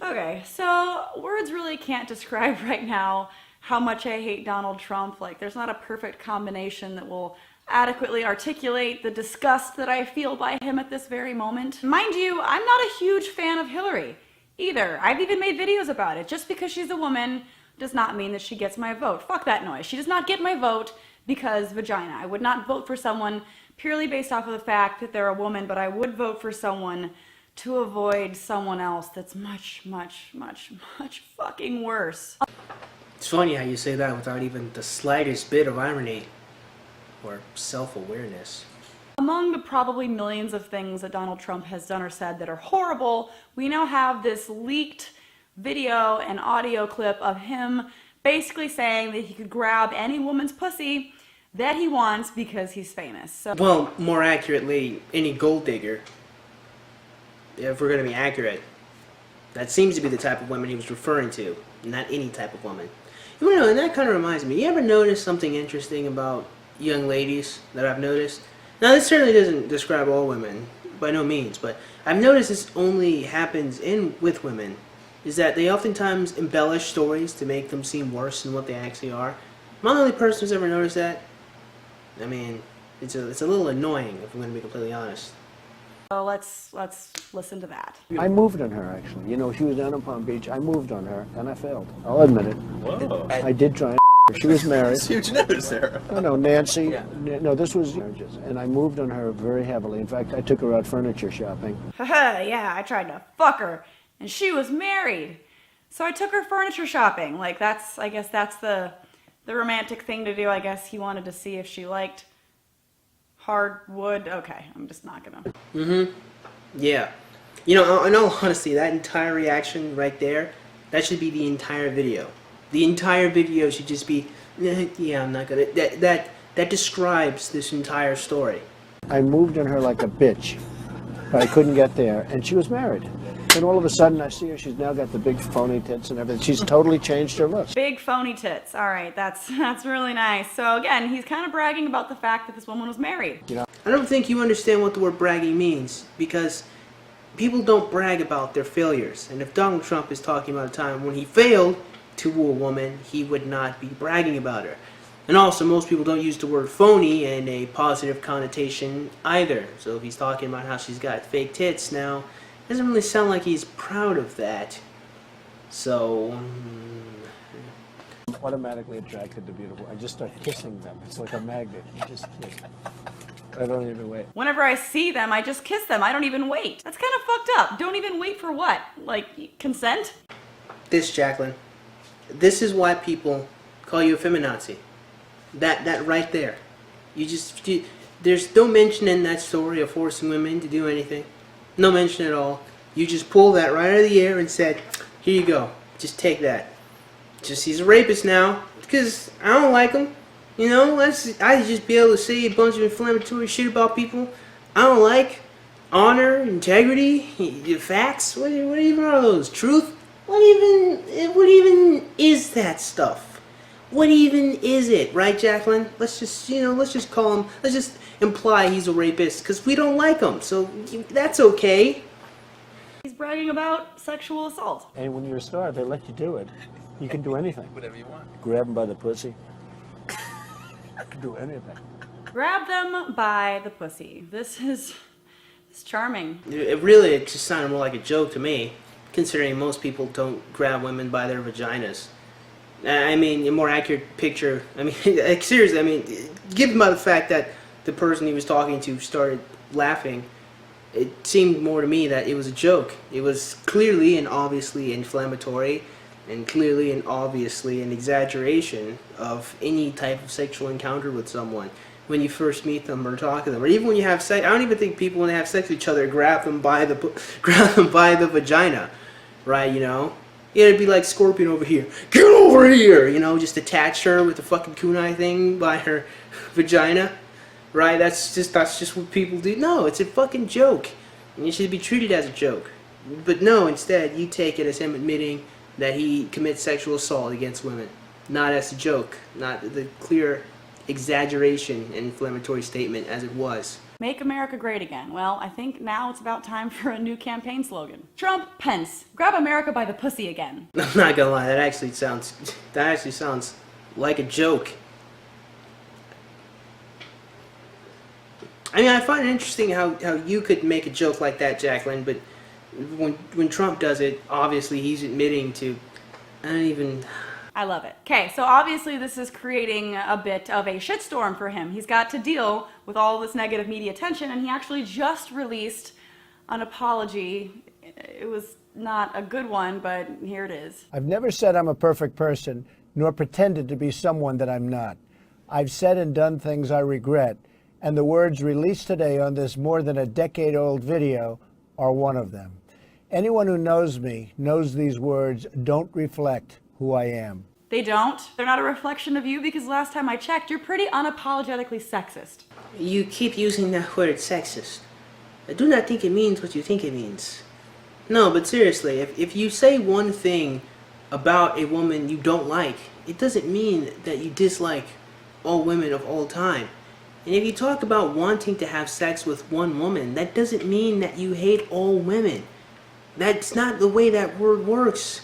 Okay, so words really can't describe right now how much I hate Donald Trump. Like, there's not a perfect combination that will adequately articulate the disgust that I feel by him at this very moment. Mind you, I'm not a huge fan of Hillary either. I've even made videos about it. Just because she's a woman does not mean that she gets my vote. Fuck that noise. She does not get my vote because vagina. I would not vote for someone purely based off of the fact that they're a woman, but I would vote for someone to avoid someone else that's much, much, much, much fucking worse. It's funny how you say that without even the slightest bit of irony or self-awareness. Among the probably millions of things that Donald Trump has done or said that are horrible, we now have this leaked video and audio clip of him basically saying that he could grab any woman's pussy that he wants because he's famous. So, well, more accurately, any gold digger. If we're going to be accurate, that seems to be the type of woman he was referring to, not any type of woman. You know, and that kind of reminds me, you ever notice something interesting about young ladies that I've noticed? Now, this certainly doesn't describe all women, by no means, but I've noticed this only happens with women, is that they oftentimes embellish stories to make them seem worse than what they actually are. Am I the only person who's ever noticed that? I mean, it's a little annoying, if I'm going to be completely honest. So let's listen to that. I moved on her, actually. You know, she was down in Palm Beach. I moved on her, and I failed. I'll admit it. Whoa. I did try and her. She was married. That's huge news there. No, Nancy. Yeah. No, this was marriages. And I moved on her very heavily. In fact, I took her out furniture shopping. Haha, yeah, I tried to fuck her, and she was married. So I took her furniture shopping. Like, I guess that's the romantic thing to do. I guess he wanted to see if she liked hardwood. Okay, I'm just not gonna. Yeah. You know, in all honesty, that entire reaction right there, that should be the entire video. The entire video should just be, yeah, I'm not gonna. That describes this entire story. I moved on her like a bitch, but I couldn't get there, and she was married. And all of a sudden, I see her. She's now got the big phony tits and everything. She's totally changed her looks. Big phony tits. All right, that's really nice. So again, he's kind of bragging about the fact that this woman was married. You know, I don't think you understand what the word bragging means, because people don't brag about their failures. And if Donald Trump is talking about a time when he failed to woo a woman, he would not be bragging about her. And also, most people don't use the word phony in a positive connotation either. So if he's talking about how she's got fake tits now, it doesn't really sound like he's proud of that. So, I'm automatically attracted to beautiful. I just start kissing them. It's like a magnet. You just kiss. I don't even wait. Whenever I see them, I just kiss them. I don't even wait. That's kind of fucked up. Don't even wait for what? Like, consent? this, Jaclyn, this is why people call you a feminazi. That right there. There's no mention in that story of forcing women to do anything. No mention at all. You just pulled that right out of the air and said, here you go. Just take that. He's a rapist now. Because I don't like him. You know, I just be able to say a bunch of inflammatory shit about people I don't like. Honor, integrity, facts. What even are those? Truth? What even is that stuff? What even is it, right, Jaclyn? Let's just call him. Let's just imply he's a rapist because we don't like him. So that's okay. He's bragging about sexual assault. And when you're a star, they let you do it. You can do anything. Whatever you want. Grab them by the pussy. You can do anything. Grab them by the pussy. This is charming. It just sounded more like a joke to me, considering most people don't grab women by their vaginas. I mean, a more accurate picture, I mean, seriously, I mean, given by the fact that the person he was talking to started laughing, it seemed more to me that it was a joke. It was clearly and obviously inflammatory, and clearly and obviously an exaggeration of any type of sexual encounter with someone when you first meet them or talk to them, or even when you have sex. I don't even think people, when they have sex with each other, grab them by the vagina, right? You know, it'd be like Scorpion over here. Get over here, you know, just attach her with the fucking kunai thing by her vagina, right? That's just what people do. No, it's a fucking joke, and it should be treated as a joke. But no, instead you take it as him admitting that he commits sexual assault against women, not as a joke, not the clear exaggeration and inflammatory statement as it was. Make America great again. Well, I think now it's about time for a new campaign slogan. Trump, Pence, grab America by the pussy again. I'm not gonna lie, that actually sounds like a joke. I mean, I find it interesting how you could make a joke like that, Jaclyn, but when Trump does it, obviously he's admitting to, I love it. Okay, so obviously this is creating a bit of a shitstorm for him. He's got to deal with all this negative media attention, and he actually just released an apology. It was not a good one, but here it is. I've never said I'm a perfect person, nor pretended to be someone that I'm not. I've said and done things I regret, and the words released today on this more than a decade-old video are one of them. Anyone who knows me knows these words don't reflect who I am. They don't. They're not a reflection of you because last time I checked, you're pretty unapologetically sexist. You keep using that word sexist. I do not think it means what you think it means. No, but seriously, if you say one thing about a woman you don't like, it doesn't mean that you dislike all women of all time. And if you talk about wanting to have sex with one woman, that doesn't mean that you hate all women. That's not the way that word works,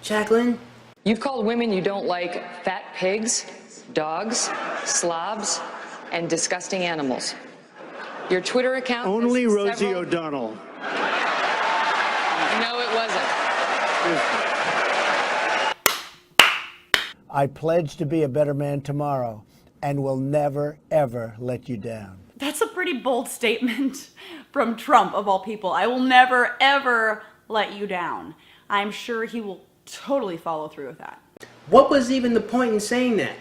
Jaclyn. You've called women you don't like fat pigs, dogs, slobs, and disgusting animals. Your Twitter account... Only Rosie O'Donnell. No, it wasn't. I pledge to be a better man tomorrow and will never, ever let you down. That's a pretty bold statement from Trump, of all people. I will never, ever let you down. I'm sure he will totally follow through with that. What was even the point in saying that?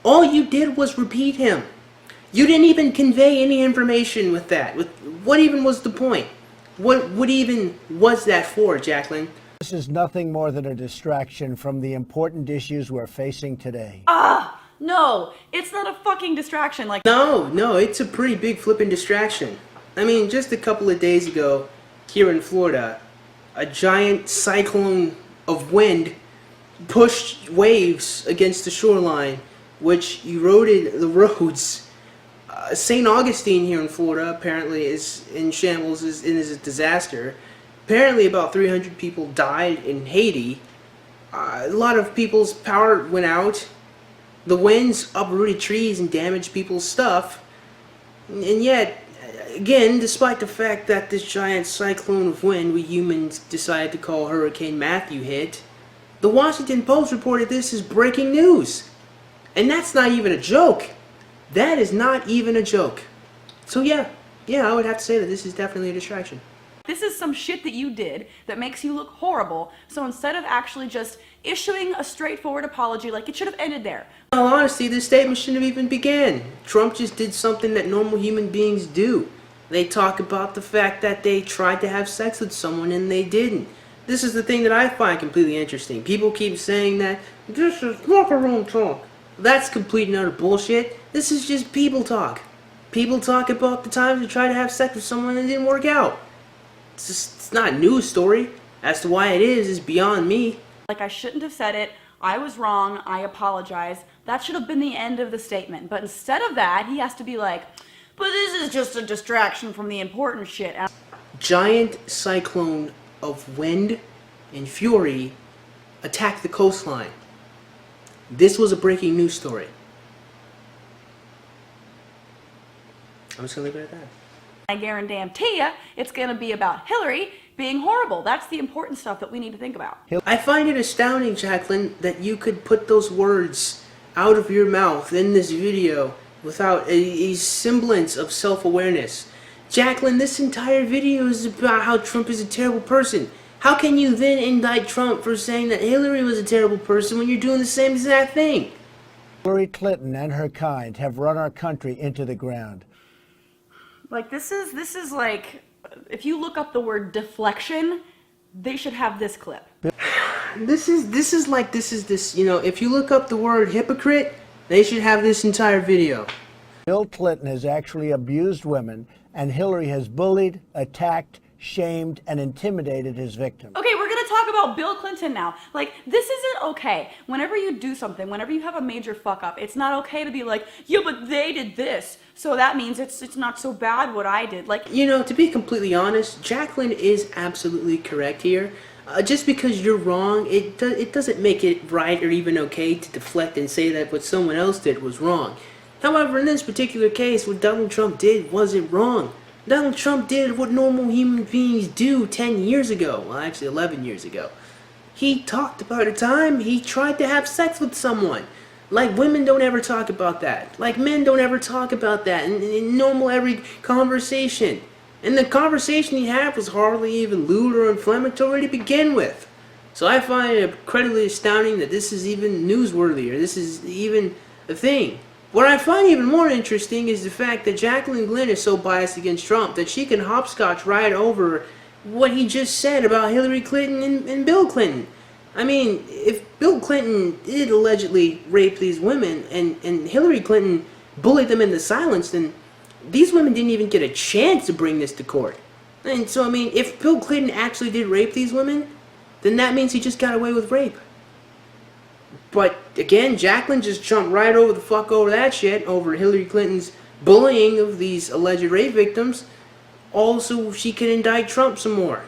All you did was repeat him. You didn't even convey any information with that. What even was the point? What even was that for, Jaclyn? This is nothing more than a distraction from the important issues we're facing today. No, it's not a fucking distraction. No, it's a pretty big flippin' distraction. I mean, just a couple of days ago, here in Florida, a giant cyclone of wind pushed waves against the shoreline, which eroded the roads. St. Augustine here in Florida apparently is in shambles, is a disaster. Apparently about 300 people died in Haiti. A lot of people's power went out. The winds uprooted trees and damaged people's stuff. And yet, again, despite the fact that this giant cyclone of wind we humans decided to call Hurricane Matthew hit, the Washington Post reported this as breaking news. And that's not even a joke. That is not even a joke. So yeah, I would have to say that this is definitely a distraction. This is some shit that you did that makes you look horrible, so instead of actually just issuing a straightforward apology, it should have ended there. In all honesty, this statement shouldn't have even began. Trump just did something that normal human beings do. They talk about the fact that they tried to have sex with someone and they didn't. This is the thing that I find completely interesting. People keep saying that this is locker room talk. That's complete and utter bullshit. This is just people talk. People talk about the times they tried to have sex with someone and it didn't work out. It's not a news story. As to why it is beyond me. I shouldn't have said it. I was wrong. I apologize. That should have been the end of the statement. But instead of that, he has to be like, but this is just a distraction from the important shit. Giant cyclone of wind and fury attacked the coastline. This was a breaking news story. I'm just gonna leave it at that. I guarantee you, it's gonna be about Hillary being horrible. That's the important stuff that we need to think about. I find it astounding, Jaclyn, that you could put those words out of your mouth in this video without a semblance of self-awareness. Jaclyn, this entire video is about how Trump is a terrible person. How can you then indict Trump for saying that Hillary was a terrible person when you're doing the same exact thing? Hillary Clinton and her kind have run our country into the ground. This is if you look up the word deflection, they should have this clip. This is if you look up the word hypocrite, they should have this entire video. Bill Clinton has actually abused women, and Hillary has bullied, attacked, shamed, and intimidated his victims. Okay, we're gonna want to talk about Bill Clinton now. Like, this isn't okay. Whenever you do something, whenever you have a major fuck up, it's not okay to be like, yeah, but they did this, so that means it's not so bad what I did. Like, You know, to be completely honest, Jaclyn is absolutely correct here. Just because you're wrong, it doesn't make it right or even okay to deflect and say that what someone else did was wrong. However, in this particular case, what Donald Trump did wasn't wrong. Donald Trump did what normal human beings do 10 years ago. Well, actually 11 years ago. He talked about a time he tried to have sex with someone. Like, women don't ever talk about that. Like, men don't ever talk about that in normal every conversation. And the conversation he had was hardly even lewd or inflammatory to begin with. So I find it incredibly astounding that this is even newsworthy, or this is even a thing. What I find even more interesting is the fact that Jaclyn Glynn is so biased against Trump that she can hopscotch right over what he just said about Hillary Clinton and Bill Clinton. I mean, if Bill Clinton did allegedly rape these women and Hillary Clinton bullied them into silence, then these women didn't even get a chance to bring this to court. And so, I mean, if Bill Clinton actually did rape these women, then that means he just got away with rape. But again, Jaclyn just jumped right over the fuck over that shit, over Hillary Clinton's bullying of these alleged rape victims, also she can indict Trump some more.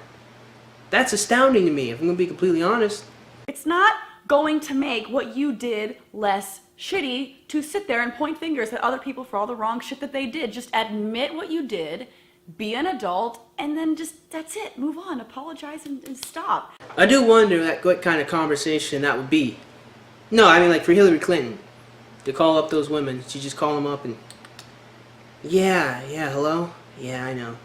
That's astounding to me, if I'm going to be completely honest. it's not going to make what you did less shitty to sit there and point fingers at other people for all the wrong shit that they did. Just admit what you did, be an adult, and then just, that's it, move on, apologize and stop. I do wonder what kind of conversation that would be. No, I mean, like, for Hillary Clinton to call up those women, she just call them up and, yeah, hello? Yeah, I know.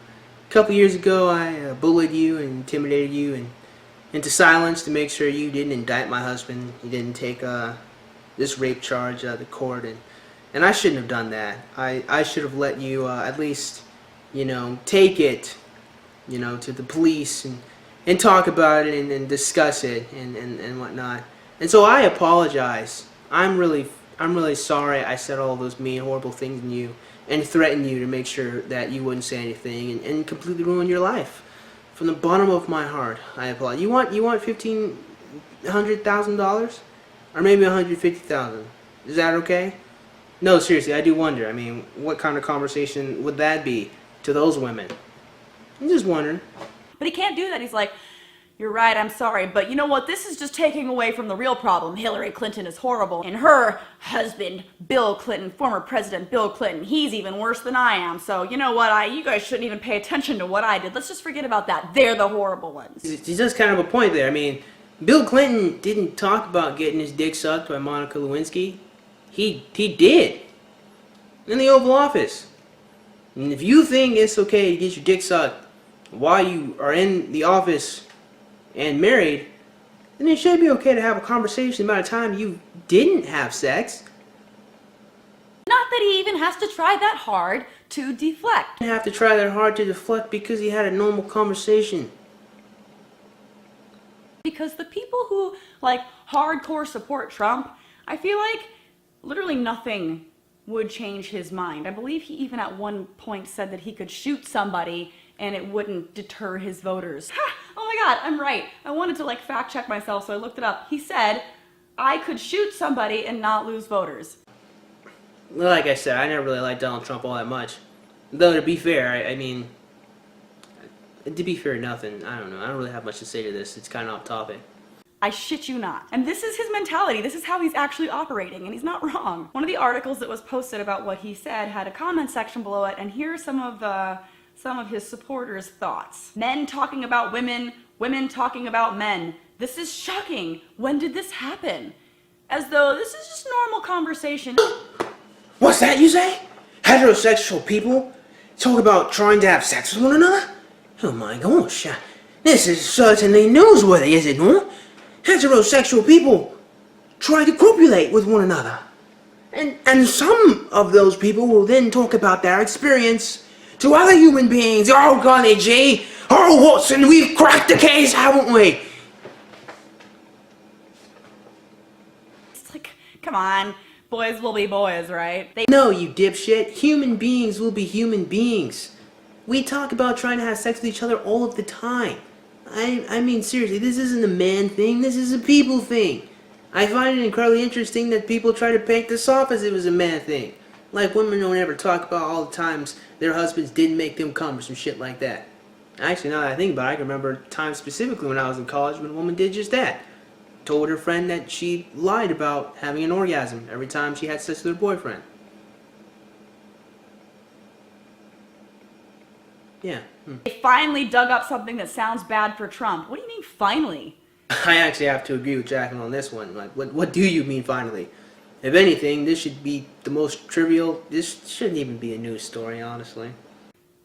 A couple years ago, I bullied you and intimidated you and into silence to make sure you didn't indict my husband. You didn't take this rape charge to court, and I shouldn't have done that. I should have let you at least, you know, take it, you know, to the police and talk about it and discuss it and whatnot. And so I apologize. I'm really sorry I said all those mean, horrible things to you and threatened you to make sure that you wouldn't say anything and completely ruin your life. From the bottom of my heart, I apologize. You want $1,500,000 or maybe $150,000? Is that okay? No, seriously, I do wonder. I mean, what kind of conversation would that be to those women? I'm just wondering. But he can't do that. He's like, you're right, I'm sorry, but you know what? This is just taking away from the real problem. Hillary Clinton is horrible. And her husband, Bill Clinton, former President Bill Clinton, he's even worse than I am. So, you know what? You guys shouldn't even pay attention to what I did. Let's just forget about that. They're the horrible ones. He does kind of a point there. I mean, Bill Clinton didn't talk about getting his dick sucked by Monica Lewinsky. He did. In the Oval Office. And if you think it's okay to get your dick sucked while you are in the office and married, then it should be okay to have a conversation about a time you didn't have sex. Not that he even has to try that hard to deflect. You have to try that hard to deflect because he had a normal conversation. Because the people who, like, hardcore support Trump, I feel like literally nothing would change his mind. I believe he even at one point said that he could shoot somebody and it wouldn't deter his voters. Ha! Oh my god, I'm right. I wanted to like fact check myself, so I looked it up. He said, I could shoot somebody and not lose voters. Like I said, I never really liked Donald Trump all that much. Though to be fair, I mean, to be fair, nothing. I don't know. I don't really have much to say to this. It's kind of off topic. I shit you not. And this is his mentality. This is how he's actually operating, and he's not wrong. One of the articles that was posted about what he said had a comment section below it, and here's some of his supporters' thoughts. Men talking about women, women talking about men. This is shocking. When did this happen? As though this is just normal conversation. What's that you say? Heterosexual people talk about trying to have sex with one another? Oh my gosh, this is certainly newsworthy, is it not? Heterosexual people try to copulate with one another. And some of those people will then talk about their experience to other human beings. Oh golly gee, oh Watson, we've cracked the case, haven't we? It's like, come on, boys will be boys, right? No, you dipshit, human beings will be human beings. We talk about trying to have sex with each other all of the time. I mean, seriously, this isn't a man thing, this is a people thing. I find it incredibly interesting that people try to paint this off as it was a man thing. Like women don't ever talk about all the times their husbands didn't make them come or some shit like that. Actually, now that I think about it, I can remember times specifically when I was in college when a woman did just that. Told her friend that she lied about having an orgasm every time she had sex with her boyfriend. Yeah. They finally dug up something that sounds bad for Trump. What do you mean, finally? I actually have to agree with Jaclyn on this one. Like, what do you mean finally? If anything, this should be the most trivial. This shouldn't even be a news story, honestly.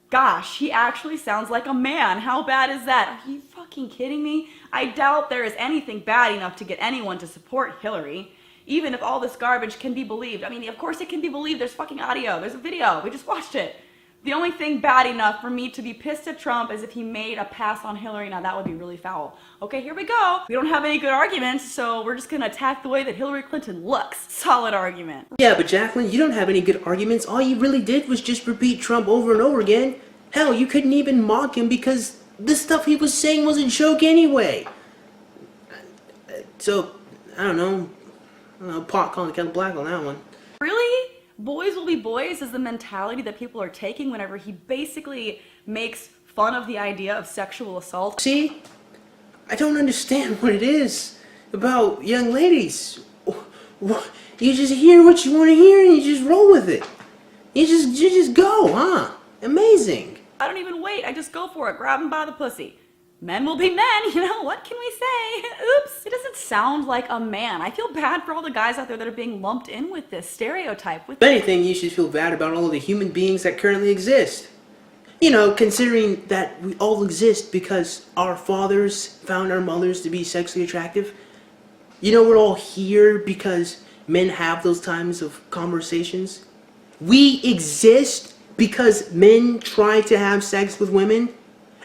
Gosh, he actually sounds like a man. How bad is that? Are you fucking kidding me? I doubt there is anything bad enough to get anyone to support Hillary. Even if all this garbage can be believed. I mean, of course it can be believed. There's fucking audio. There's a video. We just watched it. The only thing bad enough for me to be pissed at Trump is if he made a pass on Hillary. Now that would be really foul. Okay, here we go. We don't have any good arguments, so we're just gonna attack the way that Hillary Clinton looks. Solid argument. Yeah, but Jaclyn, you don't have any good arguments. All you really did was just repeat Trump over and over again. Hell, you couldn't even mock him because the stuff he was saying was a joke anyway. So, I don't know, pot calling the kettle black on that one. Really? Boys will be boys is the mentality that people are taking whenever he basically makes fun of the idea of sexual assault. See? I don't understand what it is about young ladies. You just hear what you want to hear and you just roll with it. You just go, huh? Amazing. I don't even wait. I just go for it. Grab him by the pussy. Men will be men, you know, what can we say? Oops. It doesn't sound like a man. I feel bad for all the guys out there that are being lumped in with this stereotype. If anything, you should feel bad about all of the human beings that currently exist. You know, considering that we all exist because our fathers found our mothers to be sexually attractive. You know, we're all here because men have those times of conversations. We exist because men try to have sex with women.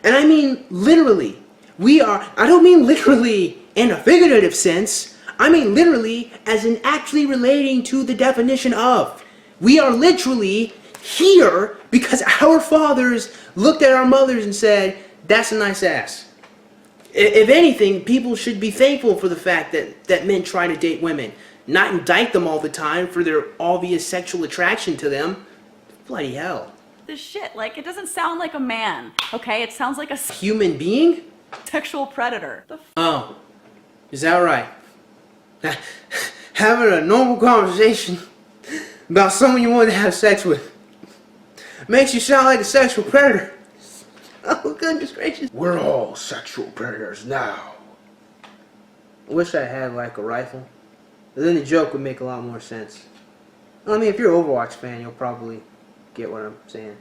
And I mean literally. I don't mean literally in a figurative sense. I mean literally as in actually relating to the definition of. We are literally here because our fathers looked at our mothers and said, that's a nice ass. If anything, people should be thankful for the fact that men try to date women. Not indict them all the time for their obvious sexual attraction to them. Bloody hell. This shit, like, it doesn't sound like a man, okay? It sounds like a Human being? sexual predator. Oh, is that right? Having a normal conversation about someone you want to have sex with makes you sound like a sexual predator. Oh, goodness gracious. We're all sexual predators now. I wish I had, like, a rifle. But then the joke would make a lot more sense. I mean, if you're an Overwatch fan, you'll probably get what I'm saying.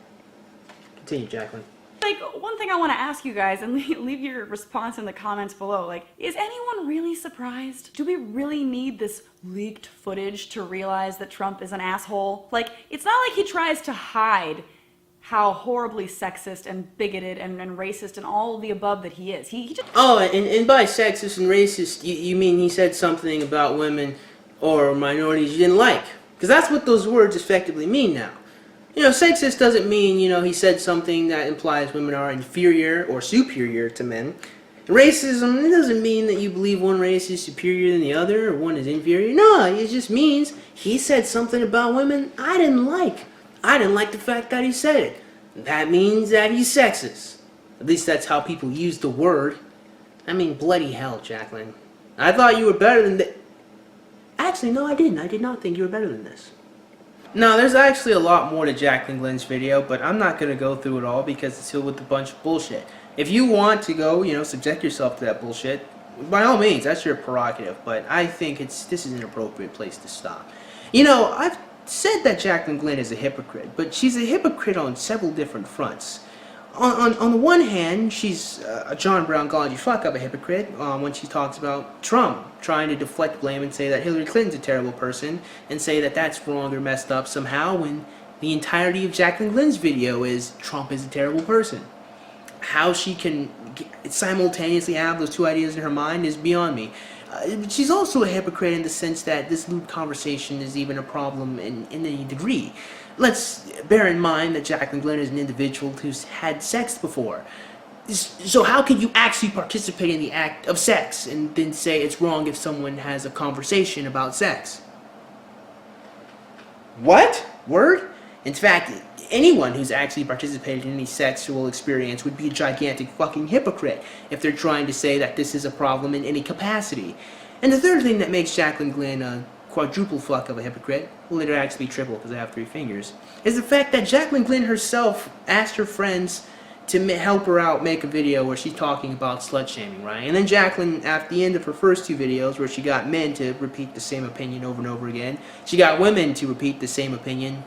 Continue, Jaclyn. Like, one thing I want to ask you guys, and leave your response in the comments below, like, is anyone really surprised? Do we really need this leaked footage to realize that Trump is an asshole? Like, it's not like he tries to hide how horribly sexist and bigoted and racist and all of the above that he is. He just... Oh, and by sexist and racist, you mean he said something about women or minorities you didn't like? Because that's what those words effectively mean now. You know, sexist doesn't mean, you know, he said something that implies women are inferior or superior to men. Racism, it doesn't mean that you believe one race is superior than the other or one is inferior. No, it just means he said something about women I didn't like. I didn't like the fact that he said it. That means that he's sexist. At least that's how people use the word. I mean, bloody hell, Jaclyn. I thought you were better than this. Actually, no, I didn't. I did not think you were better than this. No, there's actually a lot more to Jaclyn Glenn's video, but I'm not going to go through it all because it's filled with a bunch of bullshit. If you want to go, you know, subject yourself to that bullshit, by all means, that's your prerogative, but I think this is an appropriate place to stop. You know, I've said that Jaclyn Glenn is a hypocrite, but she's a hypocrite on several different fronts. On the one hand, she's a John Brown God, you fuck up a hypocrite when she talks about Trump, trying to deflect blame and say that Hillary Clinton's a terrible person, and say that that's wrong or messed up somehow when the entirety of Jaclyn Glenn's video is Trump is a terrible person. How she can simultaneously have those two ideas in her mind is beyond me. She's also a hypocrite in the sense that this lewd conversation is even a problem in any degree. Let's bear in mind that Jaclyn Glenn is an individual who's had sex before. So how can you actually participate in the act of sex and then say it's wrong if someone has a conversation about sex? What? Word? In fact, anyone who's actually participated in any sexual experience would be a gigantic fucking hypocrite if they're trying to say that this is a problem in any capacity. And the third thing that makes Jaclyn Glynn a quadruple fuck of a hypocrite, well, it'd actually be triple because I have 3 fingers, is the fact that Jaclyn Glynn herself asked her friends to help her out make a video where she's talking about slut shaming, right? And then Jaclyn, at the end of her first 2 videos where she got men to repeat the same opinion over and over again, she got women to repeat the same opinion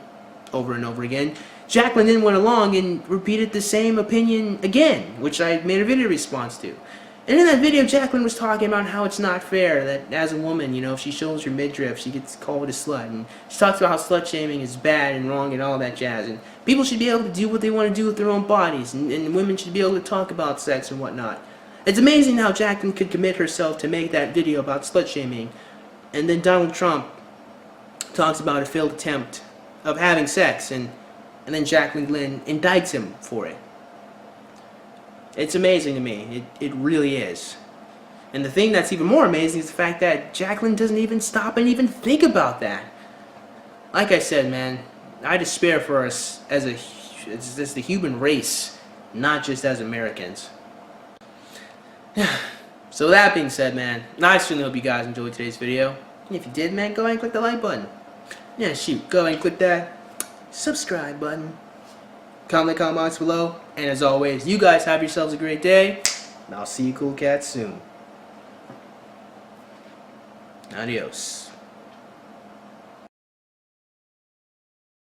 over and over again, Jaclyn then went along and repeated the same opinion again, which I made a video response to. And in that video, Jaclyn was talking about how it's not fair that as a woman, you know, if she shows her midriff, she gets called a slut. And she talks about how slut shaming is bad and wrong and all that jazz. And people should be able to do what they want to do with their own bodies. And women should be able to talk about sex and whatnot. It's amazing how Jaclyn could commit herself to make that video about slut shaming. And then Donald Trump talks about a failed attempt of having sex. And then Jaclyn Glynn indicts him for it. It's amazing to me. It really is. And the thing that's even more amazing is the fact that Jaclyn doesn't even stop and even think about that. Like I said, man, I despair for us as the human race, not just as Americans. So that being said, man, I certainly hope you guys enjoyed today's video. And if you did, man, go ahead and click the like button. Yeah, shoot, go ahead and click that subscribe button. Comment in the comment box below. And as always, you guys have yourselves a great day. And I'll see you cool cats soon. Adios.